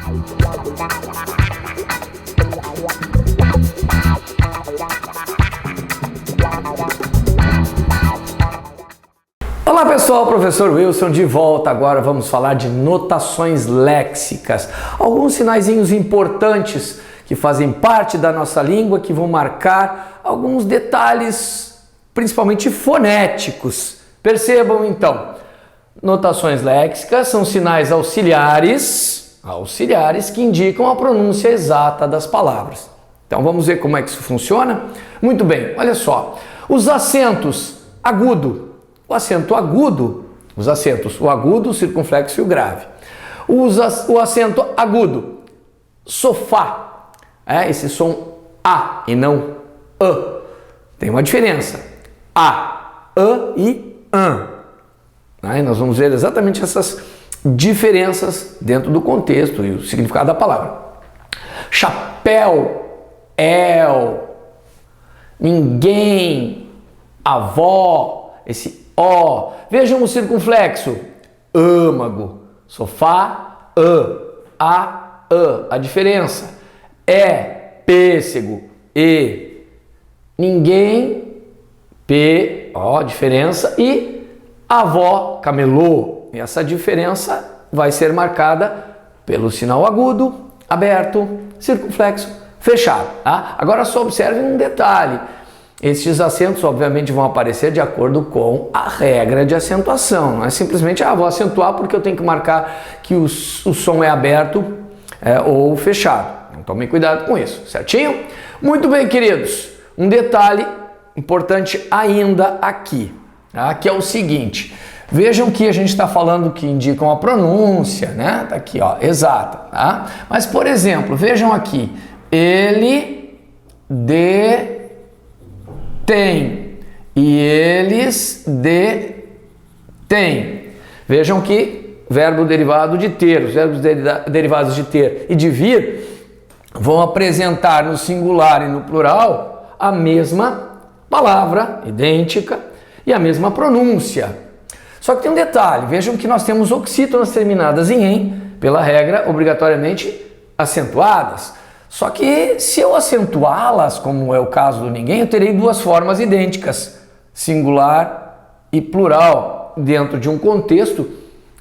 Olá pessoal, professor Wilson de volta. Agora vamos falar de notações léxicas. Alguns sinaizinhos importantes que fazem parte da nossa língua, que vão marcar alguns detalhes, principalmente fonéticos. Percebam então, notações léxicas são sinais auxiliares que indicam a pronúncia exata das palavras. Então vamos ver como é que isso funciona? Muito bem, olha só. Os acentos agudo. O acento agudo, os acentos, o agudo, o circunflexo e o grave. O acento agudo, sofá, esse som A e não A. Tem uma diferença, A e AN. E nós vamos ver exatamente essas diferenças dentro do contexto e o significado da palavra. Chapéu, ninguém, avó, esse O. Vejam o circunflexo. Âmago. Sofá, A. A diferença. Pêssego, E. Ninguém, P. Diferença. E avó, camelô. E essa diferença vai ser marcada pelo sinal agudo, aberto, circunflexo, fechado. Tá? Agora só observem um detalhe. Estes acentos, obviamente, vão aparecer de acordo com a regra de acentuação. Não é simplesmente, vou acentuar porque eu tenho que marcar que o som é aberto ou fechado. Então, tomem cuidado com isso, certinho? Muito bem, queridos. Um detalhe importante ainda aqui, tá? Que é o seguinte. Vejam que a gente está falando que indicam a pronúncia, né? Tá aqui, ó, exata, tá? Mas, por exemplo, vejam aqui. Ele, tem e eles detêm. Vejam que verbo derivado de ter, os verbos derivados de ter e de vir vão apresentar no singular e no plural a mesma palavra, idêntica, e a mesma pronúncia. Só que tem um detalhe, vejam que nós temos oxítonas terminadas em "em", pela regra, obrigatoriamente acentuadas. Só que se eu acentuá-las, como é o caso do ninguém, eu terei duas formas idênticas, singular e plural. Dentro de um contexto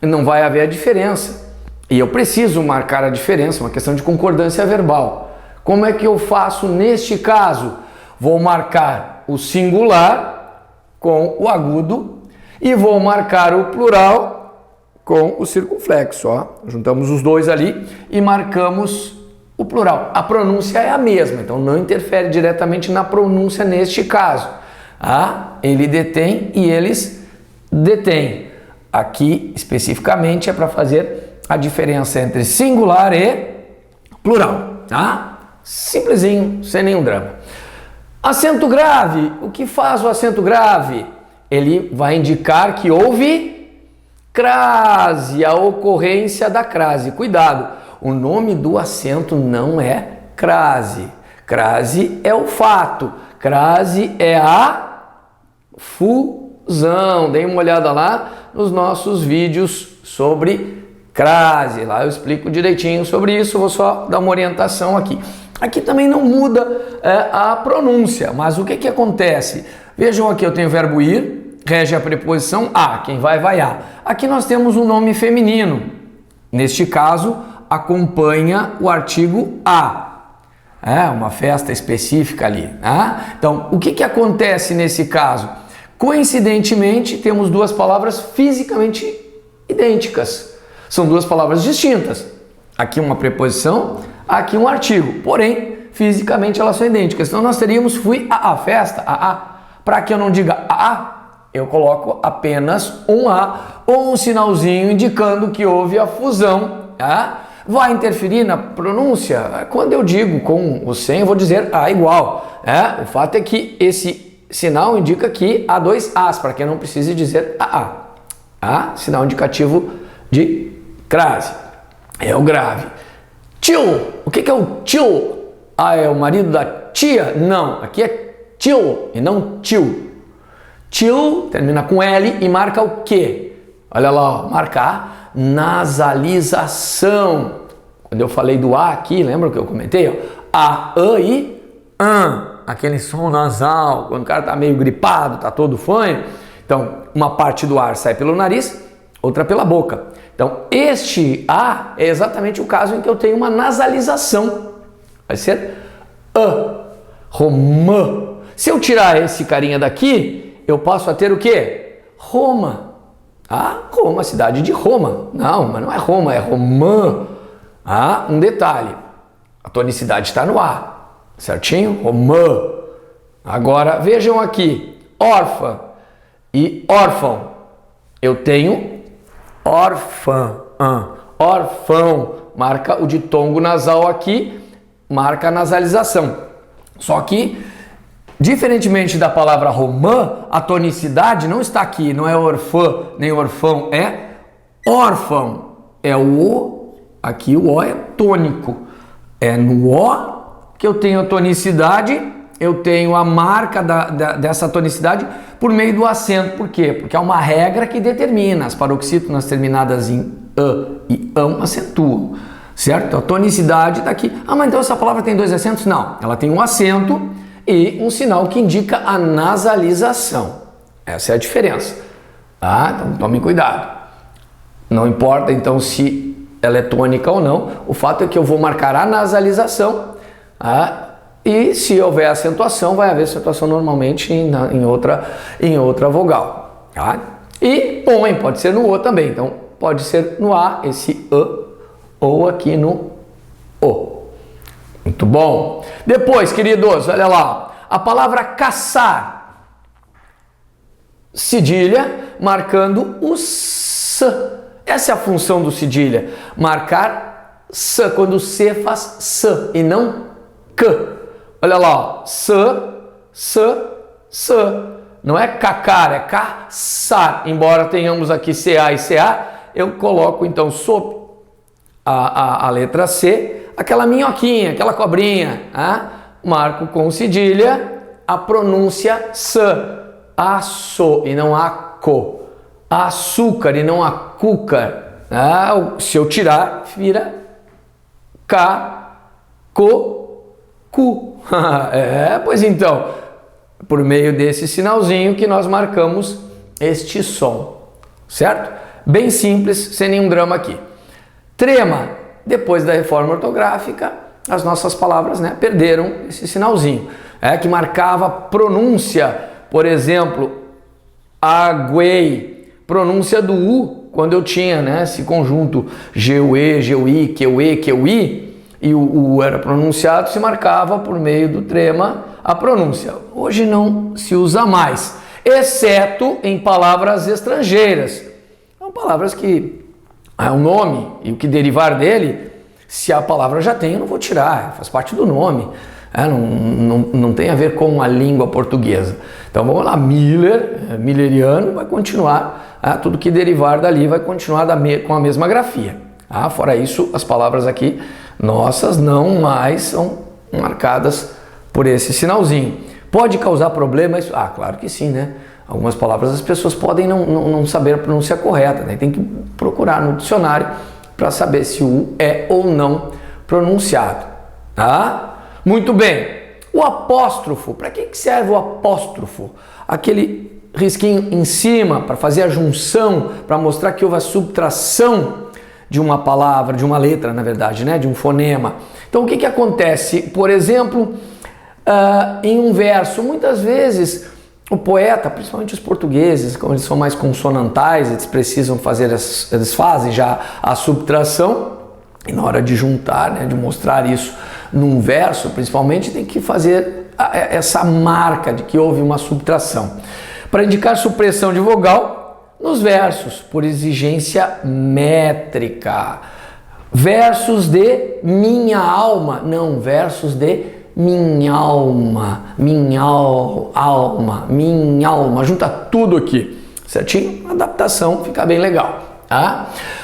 não vai haver a diferença. E eu preciso marcar a diferença, uma questão de concordância verbal. Como é que eu faço neste caso? Vou marcar o singular com o agudo e vou marcar o plural com o circunflexo. Juntamos os dois ali e marcamos o plural. A pronúncia é a mesma, então não interfere diretamente na pronúncia neste caso. Ele detém e eles detêm. Aqui, especificamente, é para fazer a diferença entre singular e plural. Tá? Simplesinho, sem nenhum drama. Acento grave. O que faz o acento grave? Ele vai indicar que houve crase, a ocorrência da crase. Cuidado! O nome do acento não é crase. Crase é o fato. Crase é a fusão. Deem uma olhada lá nos nossos vídeos sobre crase. Lá eu explico direitinho sobre isso. Vou só dar uma orientação aqui. Aqui também não muda a pronúncia. Mas o que acontece? Vejam aqui, eu tenho o verbo ir, rege a preposição a. Quem vai a. Aqui nós temos um nome feminino. Neste caso, acompanha o artigo a. Uma festa específica ali. Então, o que acontece nesse caso? Coincidentemente, temos duas palavras fisicamente idênticas. São duas palavras distintas. Aqui uma preposição, aqui um artigo. Porém, fisicamente elas são idênticas. Então, nós teríamos fui a festa, a. Para que eu não diga a, eu coloco apenas um a ou um sinalzinho indicando que houve a fusão. Vai interferir na pronúncia? Quando eu digo com o sem, eu vou dizer a igual. O fato é que esse sinal indica que há dois as, para que eu não precise dizer a. Sinal indicativo de crase. É o grave. Tio. O que é o tio? É o marido da tia? Não, aqui é tio e não tio. Tio termina com L e marca o quê? Olha lá, marca a nasalização. Quando eu falei do A aqui, lembra que eu comentei? Ó? A, e an. Aquele som nasal, quando o cara tá meio gripado, tá todo fanho. Então, uma parte do ar sai pelo nariz, outra pela boca. Então, este A é exatamente o caso em que eu tenho uma nasalização. Vai ser A, Roma. Se eu tirar esse carinha daqui, eu passo a ter o quê? Roma. Ah, Roma, cidade de Roma. Não, mas não é Roma, é Romã. Ah, um detalhe. A tonicidade está no A. Certinho? Romã. Agora, vejam aqui. Órfã e órfão. Eu tenho órfã. Órfão. Marca o ditongo nasal aqui. Marca a nasalização. Só que, diferentemente da palavra romã, a tonicidade não está aqui, não é orfã nem orfão, é órfão. É o O, aqui o O é tônico. É no O que eu tenho a tonicidade, eu tenho a marca dessa tonicidade por meio do acento. Por quê? Porque é uma regra que determina. As paroxítonas terminadas em A e ão acentuam. Certo? A tonicidade está aqui. Ah, mas então essa palavra tem 2 acentos? Não. Ela tem um acento e um sinal que indica a nasalização. Essa é a diferença. Tá? Então tomem cuidado. Não importa então se ela é tônica ou não. O fato é que eu vou marcar a nasalização. E se houver acentuação, vai haver acentuação normalmente em outra vogal. Tá? E põe, pode ser no O também. Então pode ser no A, esse A, ou aqui no O. Muito bom. Depois, queridos, olha lá. A palavra caçar. Cedilha marcando o S. Essa é a função do cedilha. Marcar S, quando o C faz S e não C. Olha lá. S, S, S. Não é cacar, é caçar. Embora tenhamos aqui CA e CA, eu coloco então sob a letra C, aquela minhoquinha, aquela cobrinha, marco com cedilha a pronúncia S, aço e não aco, açúcar e não açúcar, se eu tirar, vira K, co, cu, pois então, por meio desse sinalzinho que nós marcamos este som, certo? Bem simples, sem nenhum drama aqui. Trema, depois da reforma ortográfica, as nossas palavras perderam esse sinalzinho, que marcava pronúncia, por exemplo, aguei, pronúncia do U, quando eu tinha esse conjunto GUE, GUI, QE, QI, e o U era pronunciado, se marcava por meio do trema a pronúncia. Hoje não se usa mais, exceto em palavras estrangeiras. São palavras que é um nome e o que derivar dele, se a palavra já tem, eu não vou tirar, faz parte do nome, não tem a ver com a língua portuguesa. Então vamos lá, milleriano vai continuar, tudo que derivar dali vai continuar com a mesma grafia. Fora isso, as palavras aqui nossas não mais são marcadas por esse sinalzinho. Pode causar problemas? Claro que sim, né? Algumas palavras as pessoas podem não saber a pronúncia correta, tem que procurar no dicionário para saber se o U é ou não pronunciado. Muito bem. O apóstrofo, para que serve o apóstrofo? Aquele risquinho em cima para fazer a junção, para mostrar que houve a subtração de uma palavra, de uma letra, na verdade, de um fonema. Então o que acontece? Por exemplo, em um verso, muitas vezes o poeta, principalmente os portugueses, como eles são mais consonantais, eles precisam fazer, eles fazem já a subtração, e na hora de juntar, de mostrar isso num verso, principalmente, tem que fazer essa marca de que houve uma subtração. Para indicar supressão de vogal nos versos, por exigência métrica. Versos de minha alma, não, versos de minha alma, minha alma, minha alma, junta tudo aqui, certinho? A adaptação fica bem legal,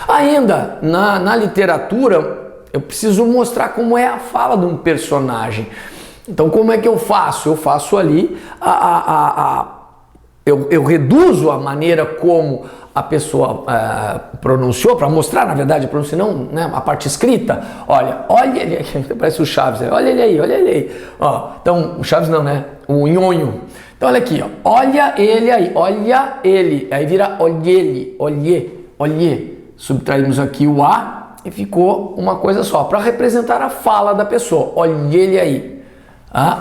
Ainda, na literatura, eu preciso mostrar como é a fala de um personagem. Então, como é que eu faço? Eu faço ali, eu reduzo a maneira como a pessoa pronunciou, para mostrar, na verdade, a pronúncia não, né, a parte escrita, olha ele aqui, parece o Chaves, olha ele aí, ó, então, o Chaves não, né, o nhonho. Então, olha aqui, ó, olha ele aí, olha ele, aí vira olhe, subtraímos aqui o A e ficou uma coisa só, para representar a fala da pessoa, olha ele aí.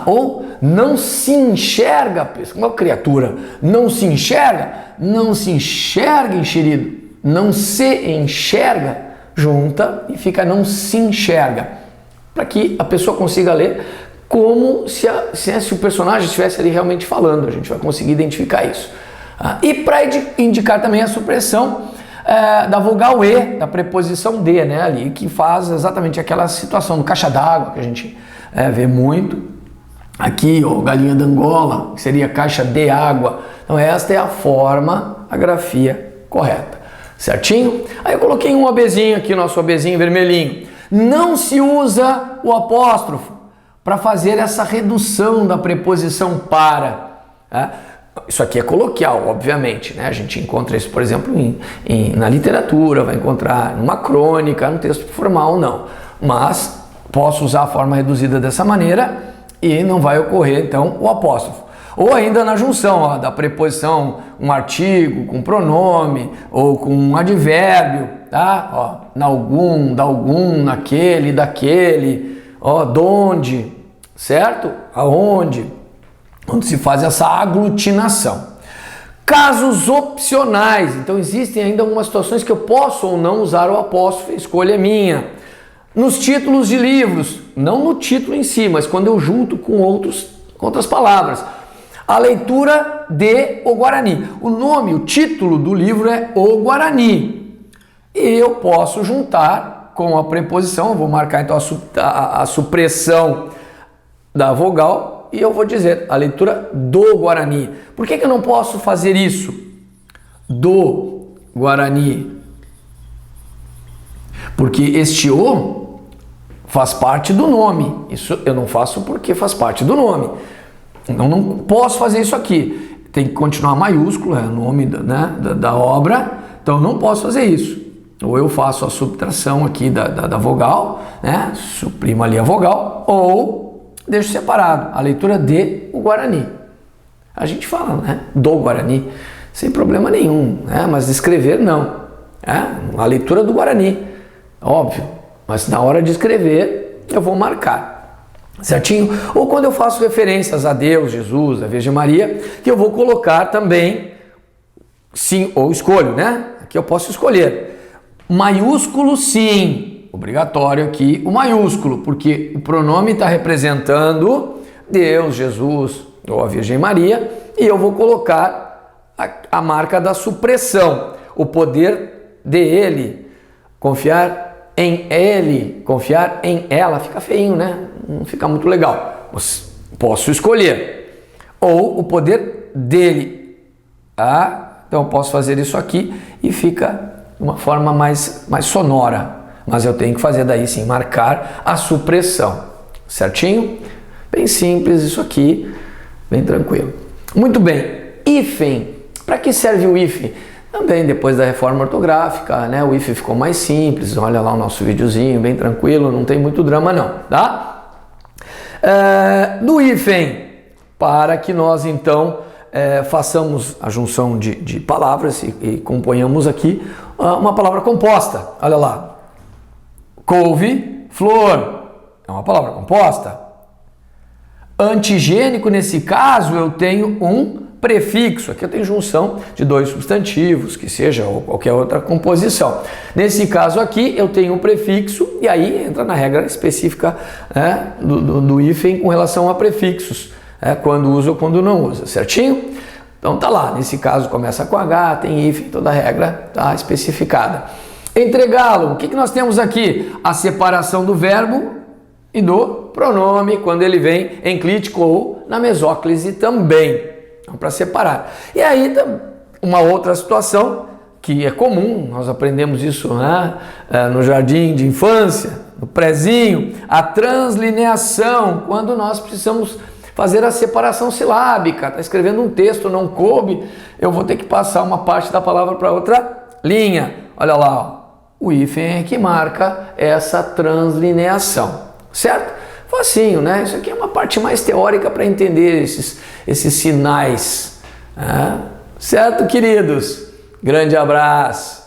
Ou não se enxerga, uma criatura, não se enxerga enxerido, não se enxerga, junta e fica não se enxerga, para que a pessoa consiga ler como se o personagem estivesse ali realmente falando, a gente vai conseguir identificar isso. E para indicar também a supressão da vogal E, da preposição D, né, ali, que faz exatamente aquela situação do caixa d'água, que a gente vê muito. Aqui, ó, galinha da Angola, que seria caixa de água. Então esta é a forma, a grafia correta, certinho? Aí eu coloquei um OBzinho aqui, nosso OBzinho vermelhinho. Não se usa o apóstrofo para fazer essa redução da preposição para. Isso aqui é coloquial, obviamente, né? A gente encontra isso, por exemplo, na literatura, vai encontrar numa crônica, no texto formal, não. Mas posso usar a forma reduzida dessa maneira e não vai ocorrer, então, o apóstrofo. Ou ainda na junção, ó, da preposição, um artigo com pronome ou com um advérbio, tá? Ó, na algum, da algum, naquele, daquele, ó, donde, certo? Aonde? Onde se faz essa aglutinação. Casos opcionais. Então, existem ainda algumas situações que eu posso ou não usar o apóstrofo, a escolha é minha. Nos títulos de livros, não no título em si, mas quando eu junto com outras palavras. A leitura de O Guarani. O título do livro é O Guarani. E eu posso juntar com a preposição, eu vou marcar então a supressão da vogal e eu vou dizer a leitura do Guarani. Por que eu não posso fazer isso? Do Guarani. Porque este O faz parte do nome. Isso eu não faço porque faz parte do nome. Então não posso fazer isso aqui. Tem que continuar maiúsculo, é o nome da obra. Então não posso fazer isso. Ou eu faço a subtração aqui da vogal, né? Suprimo ali a vogal, ou deixo separado a leitura de O Guarani. A gente fala, né? Do Guarani, sem problema nenhum, né? Mas escrever não. A leitura do Guarani, óbvio. Mas na hora de escrever, eu vou marcar, certinho? Ou quando eu faço referências a Deus, Jesus, a Virgem Maria, que eu vou colocar também, sim, ou escolho, né? Aqui eu posso escolher. Maiúsculo sim, obrigatório aqui o maiúsculo, porque o pronome está representando Deus, Jesus ou a Virgem Maria, e eu vou colocar a marca da supressão, o poder de Ele, confiar em ele, confiar em ela, fica feinho, né? Não fica muito legal. Posso escolher. Ou o poder dele. Então eu posso fazer isso aqui e fica de uma forma mais sonora. Mas eu tenho que fazer daí sim, marcar a supressão. Certinho? Bem simples isso aqui, bem tranquilo. Muito bem. Hífen. Para que serve o hífen? Também depois da reforma ortográfica, né, o hífen ficou mais simples, olha lá o nosso videozinho, bem tranquilo, não tem muito drama não, tá? No hífen, para que nós então façamos a junção de palavras e componhamos aqui uma palavra composta, olha lá, couve, flor, é uma palavra composta. Antigênico, nesse caso, eu tenho um prefixo, aqui eu tenho junção de dois substantivos, que seja ou qualquer outra composição. Nesse caso aqui eu tenho um prefixo e aí entra na regra específica, né, do hífen com relação a prefixos, quando usa ou quando não usa, certinho? Então tá lá, nesse caso começa com H, tem hífen, toda a regra está especificada. Entregá-lo, o que nós temos aqui? A separação do verbo e do pronome, quando ele vem enclítico ou na mesóclise também. Então, para separar. E aí, uma outra situação que é comum, nós aprendemos isso, né, no jardim de infância, no prezinho, a translineação, quando nós precisamos fazer a separação silábica. Está escrevendo um texto, não coube, eu vou ter que passar uma parte da palavra para outra linha. Olha lá, ó. O hífen é que marca essa translineação, certo? Facinho, né? Isso aqui é uma parte mais teórica para entender esses sinais. Certo, queridos? Grande abraço!